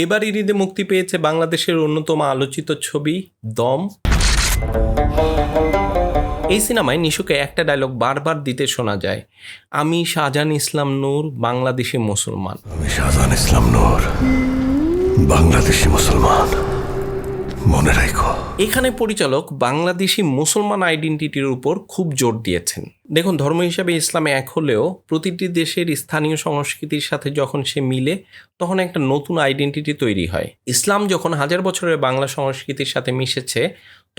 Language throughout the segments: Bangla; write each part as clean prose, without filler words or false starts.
এবারই ঈদে মুক্তি পেয়েছে বাংলাদেশের অন্যতম আলোচিত ছবি দম। এই সিনেমায় নিশুকে একটা ডায়লগ বারবার দিতে শোনা যায়, আমি শাহজাহান ইসলাম নূর, বাংলাদেশি মুসলমান। আমি শাহজাহান ইসলাম নূর, বাংলাদেশি মুসলমান, মনে রাখো। এখানে পরিচালক বাংলাদেশি মুসলমান আইডেন্টিটির উপর খুব জোর দিয়েছেন। দেখুন, ধর্ম হিসাবে ইসলামে এক হলেও প্রতিটি দেশের স্থানীয় সংস্কৃতির সাথে যখন সে মিলে তখন একটা নতুন আইডেন্টিটি তৈরি হয়। ইসলাম যখন হাজার বছরের বাংলা সংস্কৃতির সাথে মিশেছে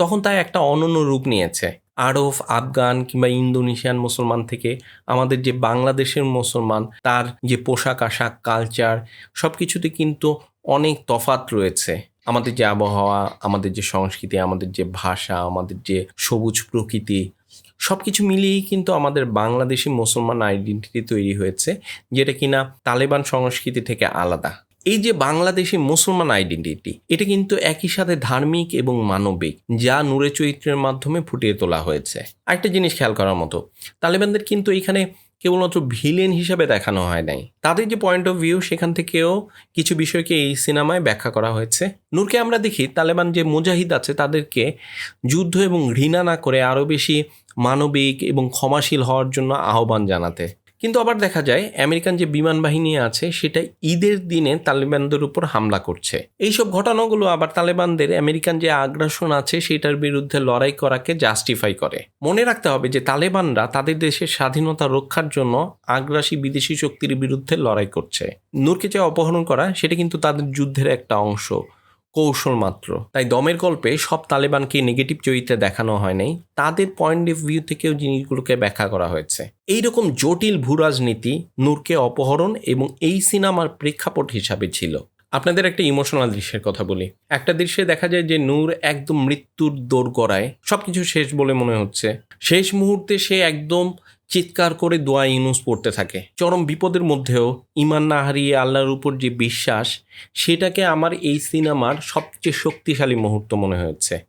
তখন তা একটা অনন্য রূপ নিয়েছে। আরব, আফগান কিংবা ইন্দোনেশিয়ান মুসলমান থেকে আমাদের যে বাংলাদেশের মুসলমান, তার যে পোশাক আশাক, কালচার, সব কিছুতে কিন্তু অনেক তফাৎ রয়েছে। আমাদের যে আবহাওয়া, আমাদের যে সংস্কৃতি, আমাদের যে ভাষা, আমাদের যে সবুজ প্রকৃতি, সব কিছু মিলিয়েই কিন্তু আমাদের বাংলাদেশি মুসলমান আইডেন্টিটি তৈরি হয়েছে, যেটা কিনা তালেবান সংস্কৃতি থেকে আলাদা। এই যে বাংলাদেশি মুসলমান আইডেন্টিটি, এটা কিন্তু একই সাথে ধার্মিক এবং মানবিক, যা নূরে চরিত্রের মাধ্যমে ফুটিয়ে তোলা হয়েছে। আরেকটা জিনিস খেয়াল করার মতো, তালেবানদের কিন্তু এখানে কেবলমাত্র ভিলেন হিসাবে দেখানো হয় নাই, তাদের যে পয়েন্ট অফ ভিউ সেখান থেকেও কিছু বিষয়কে এই সিনেমায় ব্যাখ্যা করা হয়েছে। নূরকে আমরা দেখি তালেবান যে মুজাহিদ আছে তাদেরকে যুদ্ধ এবং ঘৃণা না করে আরও বেশি মানবিক এবং ক্ষমাশীল হওয়ার জন্য আহ্বান জানাতে। কিন্তু আবার দেখা যায় আমেরিকান যে বিমান বাহিনী আছে সেটা ঈদের দিনে তালেবানদের উপর হামলা করছে। এইসব ঘটনাগুলো আবার তালেবানদের আমেরিকান যে আগ্রাসন আছে সেটার বিরুদ্ধে লড়াই করাকে জাস্টিফাই করে। মনে রাখতে হবে যে তালেবানরা তাদের দেশের স্বাধীনতা রক্ষার জন্য আগ্রাসী বিদেশি শক্তির বিরুদ্ধে লড়াই করছে। নূরকে যে অপহরণ করা সেটা কিন্তু তাদের যুদ্ধের একটা অংশ, কৌশল মাত্র। তাই দমের গল্পে সব তালেবানকে নেগেটিভ চরিত্রে দেখানো হয় নাই, তাদের পয়েন্ট অফ ভিউ থেকেও জিনিসগুলোকে ব্যাখ্যা করা হয়েছে। এইরকম জটিল ভূরাজনীতি নূরকে অপহরণ এবং এই সিনেমার প্রেক্ষাপট হিসাবে ছিল। আপনাদের একটা ইমোশনাল দৃশ্যের কথা বলি। একটা দৃশ্যে দেখা যায় যে নূর একদম মৃত্যুর দোরগোড়ায়, সবকিছু শেষ বলে মনে হচ্ছে। শেষ মুহূর্তে সে একদম চিৎকার করে দোয়া ইউনুস পড়তে থাকে। চরম বিপদের মধ্যেও ঈমান না হারিয়ে আল্লাহর উপর যে বিশ্বাস, সেটাকে আমার এই সিনেমার সবচেয়ে শক্তিশালী মুহূর্ত মনে হয়েছে।